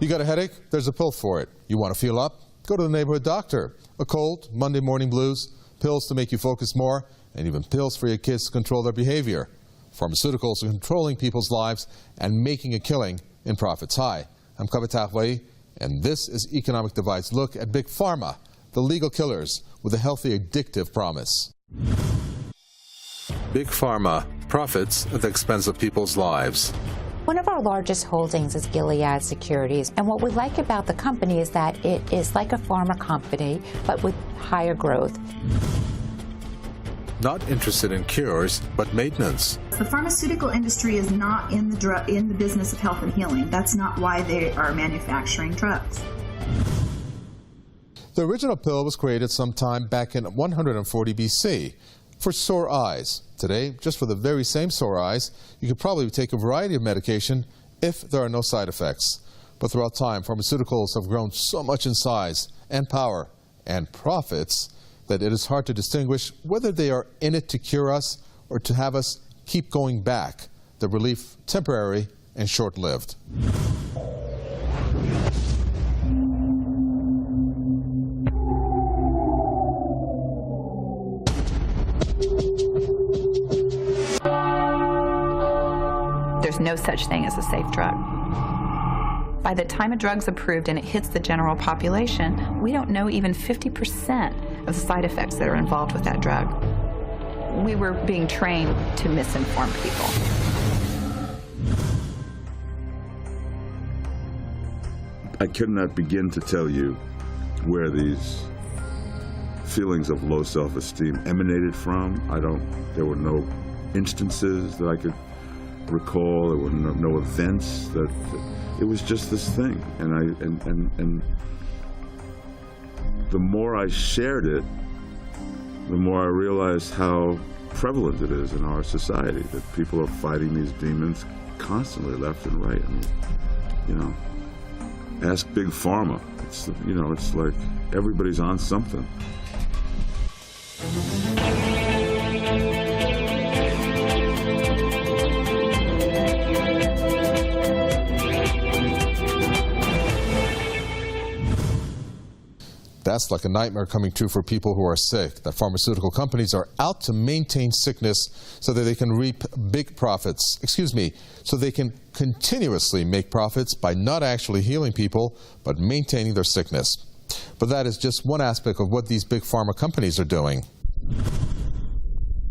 You got a headache? There's a pill for it. You want to feel up? Go to the neighborhood doctor. A cold, Monday morning blues, pills to make you focus more, and even pills for your kids to control their behavior. Pharmaceuticals are controlling people's lives and making a killing in profits. Hi, I'm Kavitar Vai, and this is Economic Divide's look at Big Pharma, the legal killers with a healthy addictive promise. Big Pharma, profits at the expense of people's lives. One of our largest holdings is Gilead Securities, and what we like about the company is that it is like a pharma company, but with higher growth. Not interested in cures, but maintenance. The pharmaceutical industry is not in the business of health and healing. That's not why they are manufacturing drugs. The original pill was created sometime back in 140 BC for sore eyes. Today, just for the very same sore eyes, you could probably take a variety of medication if there are no side effects. But throughout time, pharmaceuticals have grown so much in size and power and profits that it is hard to distinguish whether they are in it to cure us or to have us keep going back, the relief temporary and short-lived. There's no such thing as a safe drug. By the time a drug's approved and it hits the general population, we don't know even 50% of the side effects that are involved with that drug. We were being trained to misinform people. I could not begin to tell you where these feelings of low self-esteem emanated from. There were no instances that I could recall. There were no events. It was just this thing, and the more I shared it, the more I realized how prevalent it is in our society, that people are fighting these demons constantly, left and right. I mean, you know, ask Big Pharma. It's like everybody's on something. That's like a nightmare coming true for people who are sick, that pharmaceutical companies are out to maintain sickness so that they can reap big profits. So they can continuously make profits by not actually healing people, but maintaining their sickness. But that is just one aspect of what these big pharma companies are doing.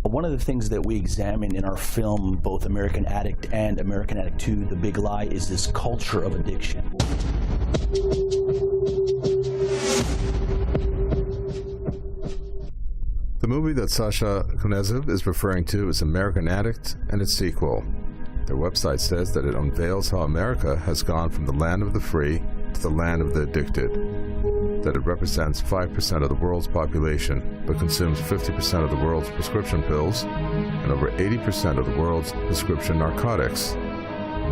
One of the things that we examine in our film, both American Addict and American Addict 2, The Big Lie, is this culture of addiction. The movie that SASHA KNEZEV is referring to is American Addict and its sequel. Their website says that it unveils how America has gone from the land of the free to the land of the addicted, that it represents 5% of the world's population, but consumes 50% of the world's prescription pills and over 80% of the world's prescription narcotics.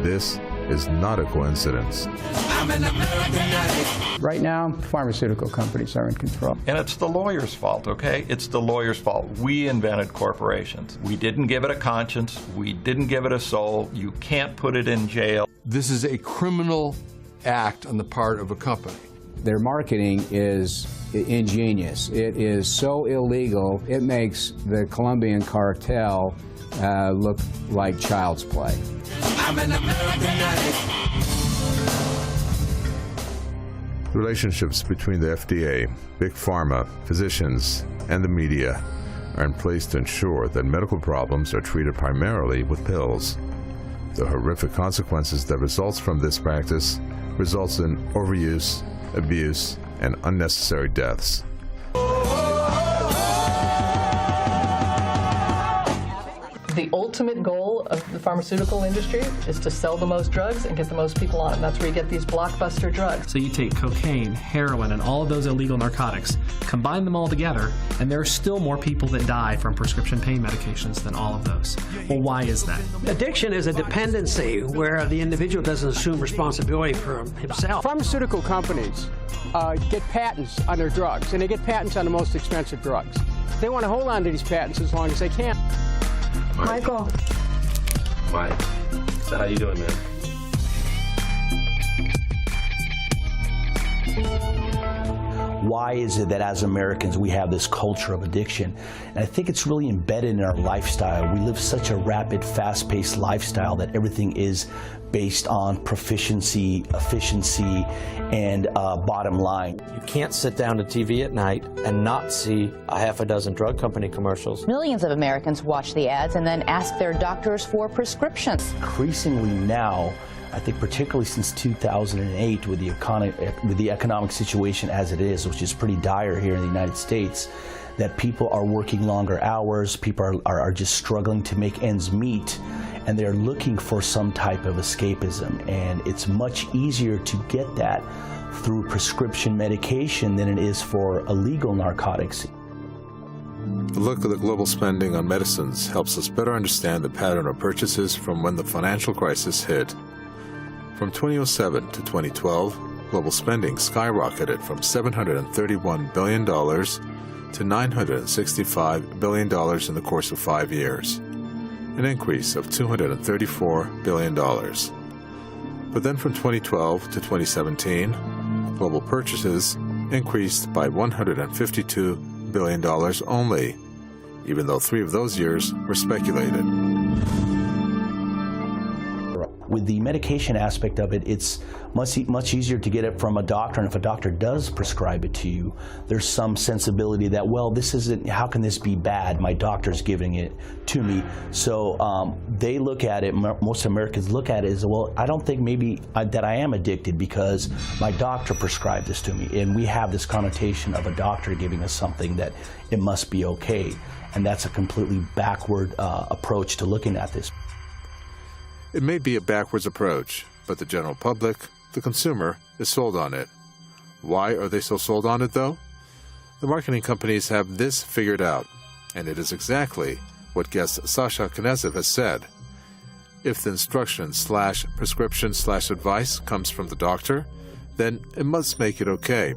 This is not a coincidence. I'm an American addict. Right now, pharmaceutical companies are in control. And it's the lawyer's fault, okay? It's the lawyer's fault. We invented corporations. We didn't give it a conscience. We didn't give it a soul. You can't put it in jail. This is a criminal act on the part of a company. Their marketing is ingenious. It is so illegal, it makes the Colombian cartel look like child's play. I'm an American addict. Relationships between the FDA, Big Pharma, physicians, and the media are in place to ensure that medical problems are treated primarily with pills. The horrific consequences that results from this practice results in overuse, abuse, and unnecessary deaths. The ultimate goal of the pharmaceutical industry is to sell the most drugs and get the most people on it. That's where you get these blockbuster drugs. So you take cocaine, heroin, and all of those illegal narcotics, combine them all together, and there are still more people that die from prescription pain medications than all of those. Well, why is that? Addiction is a dependency where the individual doesn't assume responsibility for himself. Pharmaceutical companies get patents on their drugs, and they get patents on the most expensive drugs. They want to hold on to these patents as long as they can. Michael. Mike. So how you doing, man? Why is it that as Americans we have this culture of addiction? And I think it's really embedded in our lifestyle. We live such a rapid, fast-paced lifestyle that everything is based on proficiency, efficiency, and bottom line. You can't sit down to TV at night and not see a half a dozen drug company commercials. Millions of Americans watch the ads and then ask their doctors for prescriptions. Increasingly now, I think particularly since 2008 with the economic situation as it is, which is pretty dire here in the United States, that people are working longer hours, people are just struggling to make ends meet, and they're looking for some type of escapism. And it's much easier to get that through prescription medication than it is for illegal narcotics. The look at the global spending on medicines helps us better understand the pattern of purchases from when the financial crisis hit. From 2007 to 2012, global spending skyrocketed from $731 billion to $965 billion in the course of 5 years, an increase of $234 billion. But then from 2012 to 2017, global purchases increased by $152 billion only, even though 3 of those years were speculated. With the medication aspect of it, it's much easier to get it from a doctor, and if a doctor does prescribe it to you, there's some sensibility that, well, this isn't, how can this be bad? My doctor's giving it to me. So they look at it, most Americans look at it as, well, I don't think maybe that I am addicted because my doctor prescribed this to me. And we have this connotation of a doctor giving us something that it must be okay. And that's a completely backward approach to looking at this. It may be a backwards approach, but the general public, the consumer, is sold on it. Why are they so sold on it, though? The marketing companies have this figured out, and it is exactly what guest SASHA KNEZEV has said. If the instruction/prescription/advice comes from the doctor, then it must make it okay.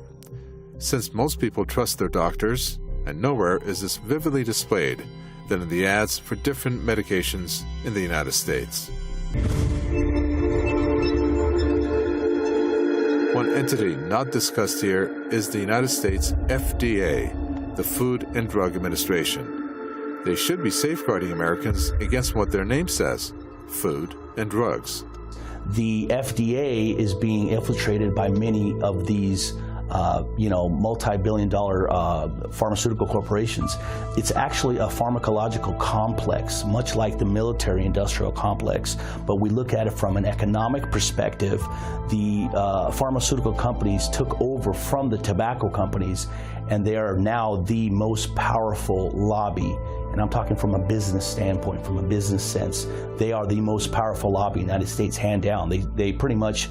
Since most people trust their doctors, and nowhere is this vividly displayed than in the ads for different medications in the United States. One entity not discussed here is the United States FDA, the Food and Drug Administration. They should be safeguarding Americans against what their name says, food and drugs. The FDA is being infiltrated by many of these multi-billion-dollar pharmaceutical corporations. It's actually a pharmacological complex, much like the military-industrial complex, but we look at it from an economic perspective. The pharmaceutical companies took over from the tobacco companies, and they are now the most powerful lobby. And I'm talking from a business standpoint, from a business sense. They are the most powerful lobby in the United States, hand down. They pretty much,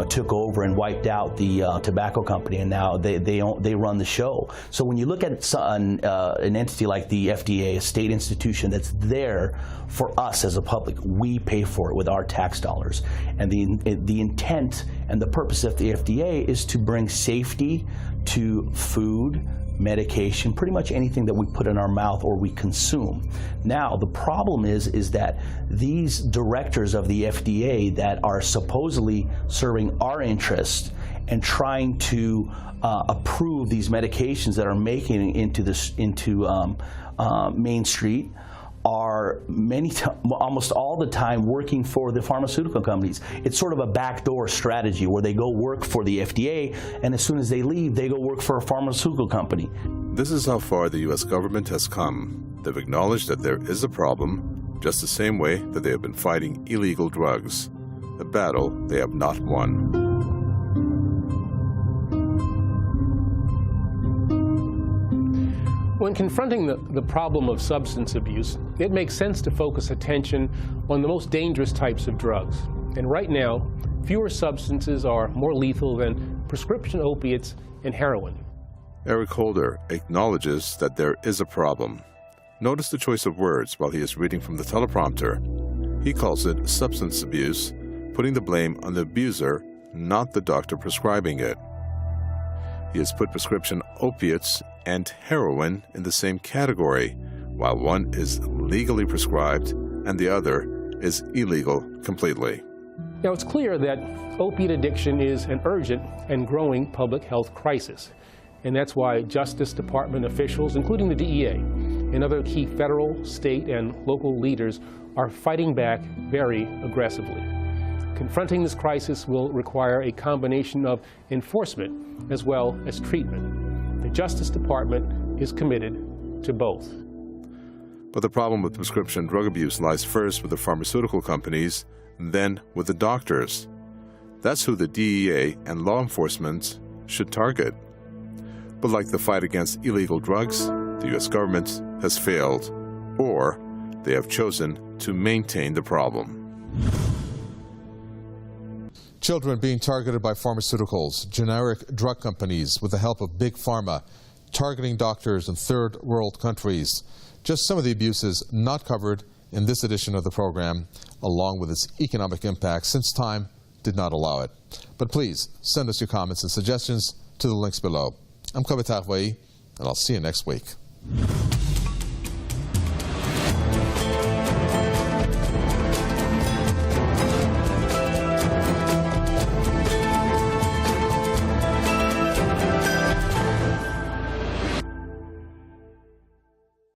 took over and wiped out the tobacco company, and now they run the show. So when you look at an entity like the FDA, a state institution that's there for us as a public, we pay for it with our tax dollars. And the intent and the purpose of the FDA is to bring safety to food, medication, pretty much anything that we put in our mouth or we consume. Now, the problem is that these directors of the FDA that are supposedly serving our interests and trying to approve these medications that are making it into Main Street are almost all the time working for the pharmaceutical companies. It's sort of a backdoor strategy where they go work for the FDA, and as soon as they leave, they go work for a pharmaceutical company. This is how far the U.S. government has come. They've acknowledged that there is a problem, just the same way that they have been fighting illegal drugs, a battle they have not won. When confronting the problem of substance abuse, it makes sense to focus attention on the most dangerous types of drugs. And right now, fewer substances are more lethal than prescription opiates and heroin. Eric Holder acknowledges that there is a problem. Notice the choice of words while he is reading from the teleprompter. He calls it substance abuse, putting the blame on the abuser, not the doctor prescribing it. He has put prescription opiates and heroin in the same category, while one is legally prescribed and the other is illegal completely. Now, it's clear that opiate addiction is an urgent and growing public health crisis. And that's why Justice Department officials, including the DEA, and other key federal, state, and local leaders are fighting back very aggressively. Confronting this crisis will require a combination of enforcement as well as treatment. The Justice Department is committed to both. But the problem with prescription drug abuse lies first with the pharmaceutical companies, then with the doctors. That's who the DEA and law enforcement should target. But like the fight against illegal drugs, the U.S. government has failed, or they have chosen to maintain the problem. Children being targeted by pharmaceuticals, generic drug companies with the help of big pharma, targeting doctors in third world countries. Just some of the abuses not covered in this edition of the program, along with its economic impact, since time did not allow it. But please send us your comments and suggestions to the links below. I'm Kaveh Tarvai, and I'll see you next week.